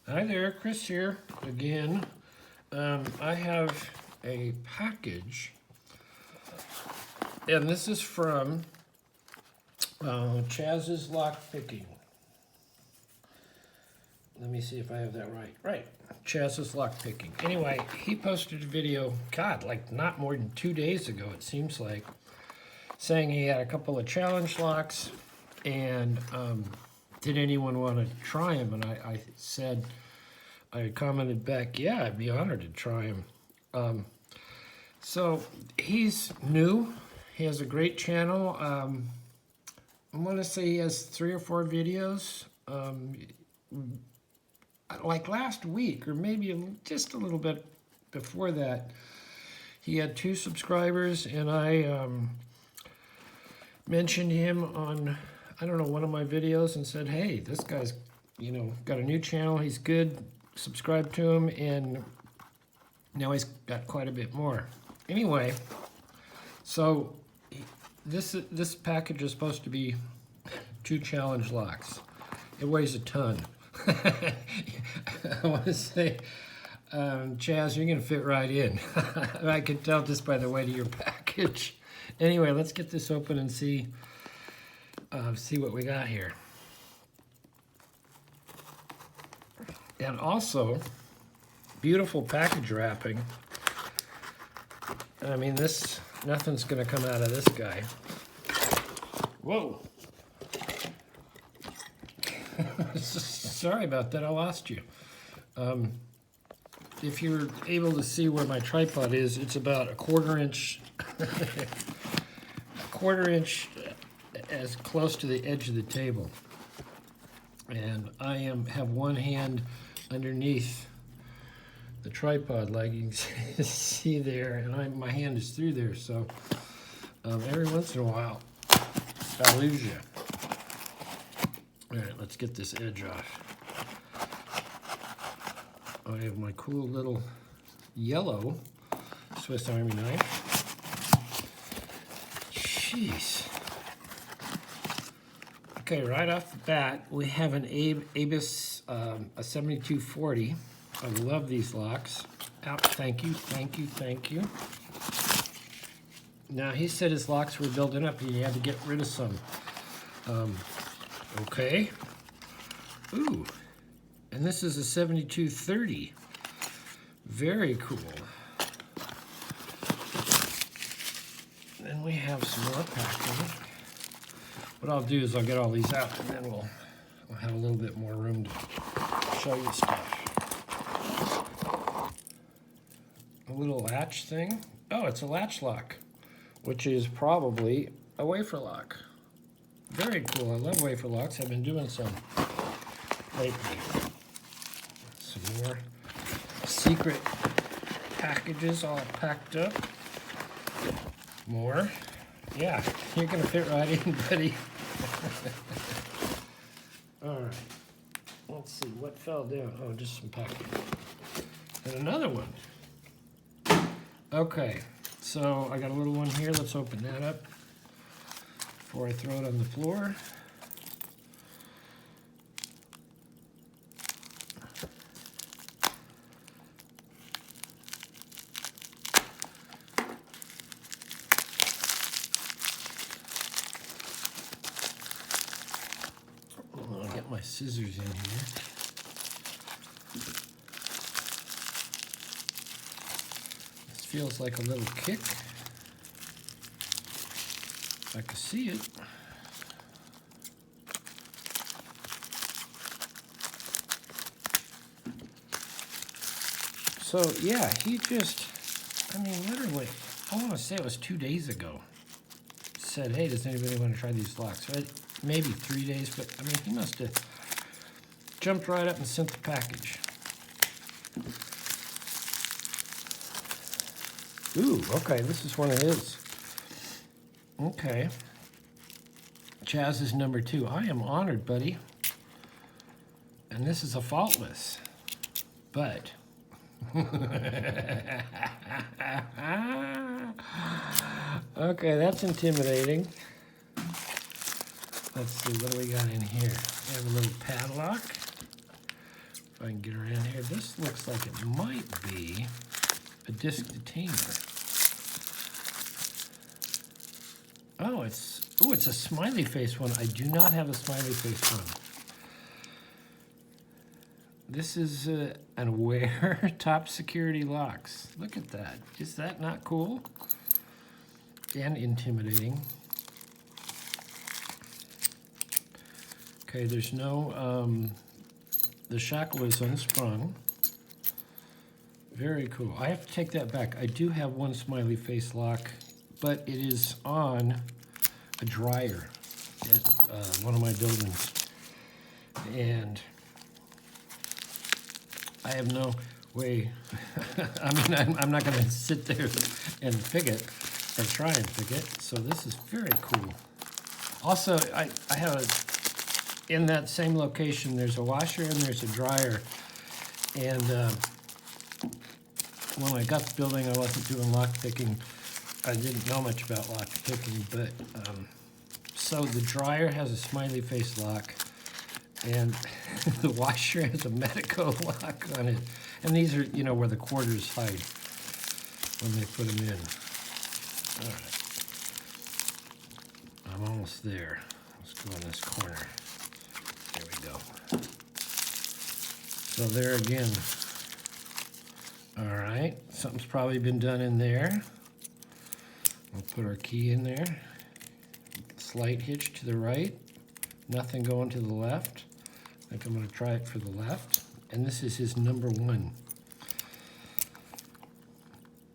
Hi there, Chris here again. I have a package, and this is from Chaz's Lock Picking. Let me see if I have that right. Right, Chaz's Lock Picking. Anyway, he posted a video, God, like not more than 2 days ago, it seems like, saying he had a couple of challenge locks, and did anyone want to try them? And I said, I commented back, yeah, I'd be honored to try him. So he's new. He has a great channel. I want to say he has 3 or 4 videos. Like last week, or maybe just a little bit before that, he had 2 subscribers, and I mentioned him on, I don't know, one of my videos and said, hey, this guy's, got a new channel. He's good. Subscribe to him, and now he's got quite a bit more. Anyway, so this package is supposed to be 2 challenge locks. It weighs a ton. I want to say, Chaz, you're going to fit right in. I can tell just by the weight of your package. Anyway, let's get this open and see what we got here. And also, beautiful package wrapping. I mean, nothing's going to come out of this guy. Whoa. Sorry about that, I lost you. If you're able to see where my tripod is, it's about a quarter inch, as close to the edge of the table. And I have one hand underneath the tripod, like you can see there, and my hand is through there, so every once in a while I'll lose you. All right, let's get this edge off. I have my cool little yellow Swiss Army knife. Jeez. Okay, right off the bat, we have an Abus, a 7240. I love these locks. Thank you, thank you, thank you. Now, he said his locks were building up. He had to get rid of some. Okay. Ooh, and this is a 7230. Very cool. Then we have some more packing. What I'll do is I'll get all these out, and then we'll have a little bit more room to show you stuff. A little latch thing. Oh, it's a latch lock, which is probably a wafer lock. Very cool. I love wafer locks. I've been doing some lately. Some more secret packages all packed up. More. Yeah, you're going to fit right in, buddy. All right. Let's see, what fell down? Oh, just some packing. And another one. Okay, so I got a little one here. Let's open that up before I throw it on the floor. I'll get my scissors in here. This feels like a little kick. I can see it. So yeah, he just, literally, I want to say it was 2 days ago, said, hey, does anybody want to try these locks? Right? Maybe 3 days, but he must have jumped right up and sent the package. Ooh, okay, this is one of his. Okay. Chaz is number 2. I am honored, buddy. And this is a faultless. But okay, that's intimidating. Let's see, what do we got in here? We have a little padlock. If I can get around here, this looks like it might be a disc detainer. Oh, it's a smiley face one. I do not have a smiley face one. This is an Aware top security locks. Look at that. Is that not cool? And intimidating. Okay, there's no, the shackle is unsprung. Very cool. I have to take that back. I do have one smiley face lock, but it is on a dryer at one of my buildings. And I have no way, I mean, I'm not gonna sit there and fig it, or try and fig it, so this is very cool. Also, I have in that same location, there's a washer and there's a dryer, and when I got the building, I wasn't doing lock picking. I didn't know much about lock picking, but so the dryer has a smiley face lock, and the washer has a Medico lock on it. And these are, you know, where the quarters hide when they put them in. All right, I'm almost there. Let's go in this corner. There we go. So there again. All right, something's probably been done in there. We'll put our key in there. Slight hitch to the right. Nothing going to the left. I think I'm going to try it for the left. And this is his number 1.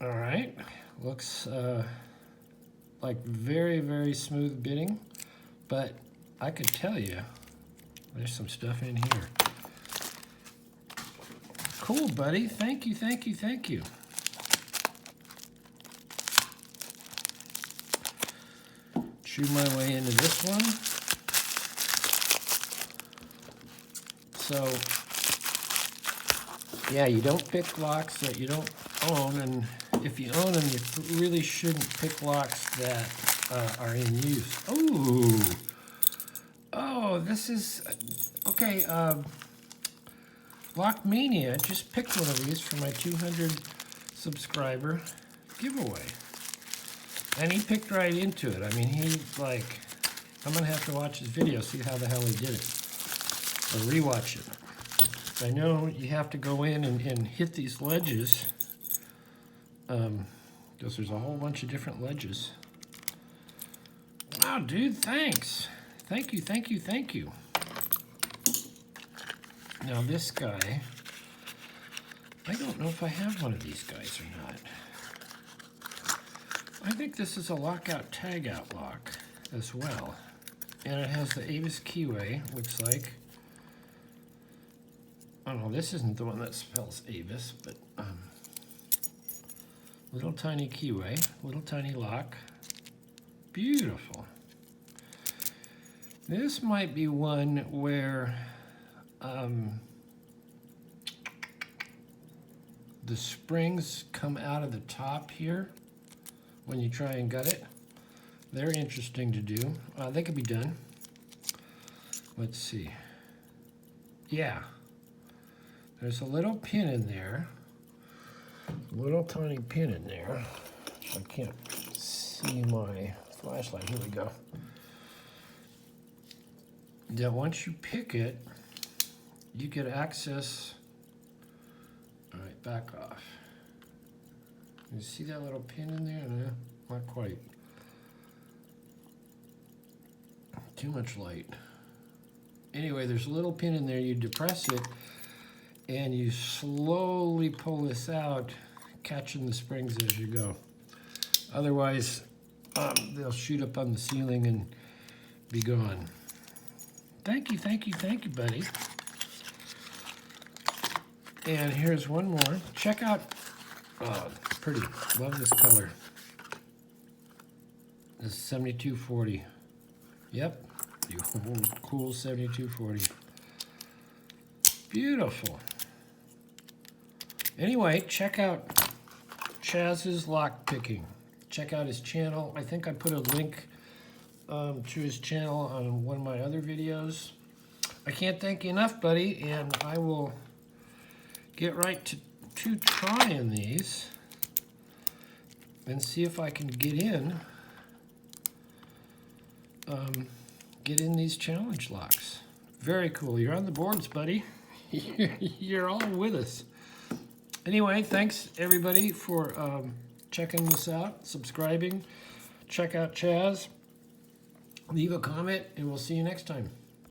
All right, looks like very, very smooth bitting, but I could tell you there's some stuff in here. Cool, buddy. Thank you, thank you, thank you. Chew my way into this one. So, yeah, you don't pick locks that you don't own, and if you own them, you really shouldn't pick locks that are in use. Oh, this is, okay, Lock Mania just picked one of these for my 200 subscriber giveaway. And he picked right into it. I mean, he's like, I'm gonna have to watch his video, see how the hell he did it. Or rewatch it. I know you have to go in and hit these ledges, because there's a whole bunch of different ledges. Wow, dude, thanks. Thank you, thank you, thank you. Now this guy, I don't know if I have one of these guys or not. I think this is a lockout tagout lock as well. And it has the Avis keyway, looks like. Oh no, this isn't the one that spells Avis, but little tiny keyway, little tiny lock. Beautiful. This might be one where the springs come out of the top here when you try and gut it. They're interesting to do. They could be done. Let's see. Yeah. There's a little pin in there. A little tiny pin in there. I can't see my flashlight. Here we go. That once you pick it, you get access. All right, back off. You see that little pin in there? No, not quite. Too much light. Anyway, there's a little pin in there. You depress it, and you slowly pull this out, catching the springs as you go. Otherwise, they'll shoot up on the ceiling and be gone. Thank you, thank you, thank you, buddy. And here's one more. Check out, oh, pretty. Love this color. This is 7240. Yep, the old cool 7240. Beautiful. Anyway, check out Chaz's lock picking. Check out his channel. I think I put a link to his channel on one of my other videos. I can't thank you enough, buddy, and I will get right to trying these and see if I can get in these challenge locks. Very cool. You're on the boards, buddy. You're all with us. Anyway, thanks everybody for checking this out, subscribing. Check out Chaz. Leave a comment, and we'll see you next time.